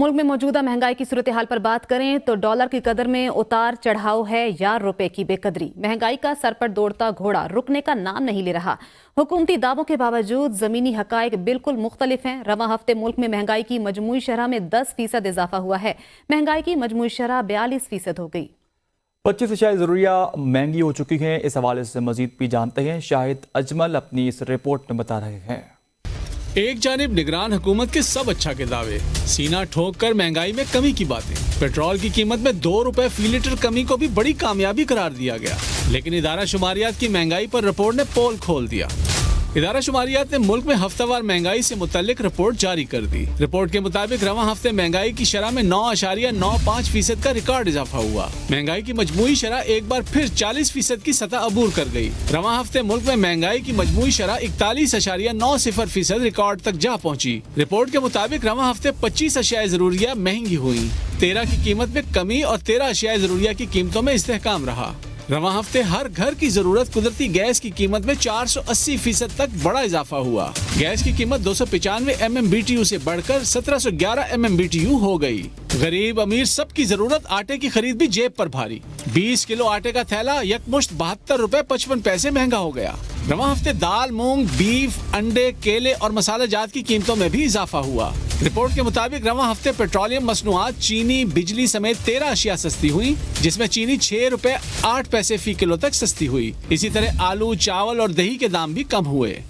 मुल्क में मौजूदा महंगाई की सूरत हाल पर बात करें तो डॉलर की कदर में उतार चढ़ाव है या रुपए की बेकदरी। महंगाई का सर पर दौड़ता घोड़ा रुकने का नाम नहीं ले रहा। हुकूमती दावों के बावजूद जमीनी हकायक बिल्कुल मुख्तलिफ हैं। रवां हफ्ते मुल्क में महंगाई की मजमूई शरह में 10% इजाफा हुआ है। महंगाई की मजमूई शरह 42% हो गई। 25 अशिया ज़रूरिया महंगी हो चुकी हैं। इस हवाले से मजीद भी जानते हैं, शाहिद अजमल अपनी इस रिपोर्ट में बता रहे हैं। एक जानिब निगरान हुकूमत के सब अच्छा के दावे, सीना ठोक कर महंगाई में कमी की बातें। पेट्रोल की कीमत में 2 रुपए फी लीटर कमी को भी बड़ी कामयाबी करार दिया गया, लेकिन इदारा शुमारियात की महंगाई पर रिपोर्ट ने पोल खोल दिया। इदारा शुमारियात ने मुल्क में हफ्तावार महंगाई से मुतल्लिक रिपोर्ट जारी कर दी। रिपोर्ट के मुताबिक रवां हफ्ते महंगाई की शरह में 9.95% का रिकॉर्ड इजाफा हुआ। महंगाई की मजमूई शरह एक बार फिर 40% की सतह अबूर कर गई। रवां हफ्ते मुल्क में महंगाई की मजमूई शरह 41.90% रिकॉर्ड तक जा पहुंची। रिपोर्ट के मुताबिक रवां हफ्ते 25 अशिया ज़रूरिया महंगी हुई। 13 की कीमत में कमी और 13 अशिया ज़रूरिया की कीमतों में इस्तेहकाम रहा। रवां हफ्ते हर घर की जरूरत कुदरती गैस की कीमत में 480% तक बड़ा इजाफा हुआ। गैस की कीमत 295 MMBTU से बढ़कर 1711 MMBTU हो गई। गरीब अमीर सबकी जरूरत आटे की खरीद भी जेब पर भारी। 20 किलो आटे का थैला यकमुश्त 72 रुपए 55 पैसे महंगा हो गया। रवां हफ्ते दाल, मूंग, बीफ, अंडे, केले और मसाला जात की कीमतों में भी इजाफा हुआ। रिपोर्ट के मुताबिक रवां हफ्ते पेट्रोलियम मसनूआत, चीनी, बिजली समेत 13 अशिया सस्ती हुई, जिसमें चीनी 6 रुपए 8 पैसे फी किलो तक सस्ती हुई। इसी तरह आलू, चावल और दही के दाम भी कम हुए।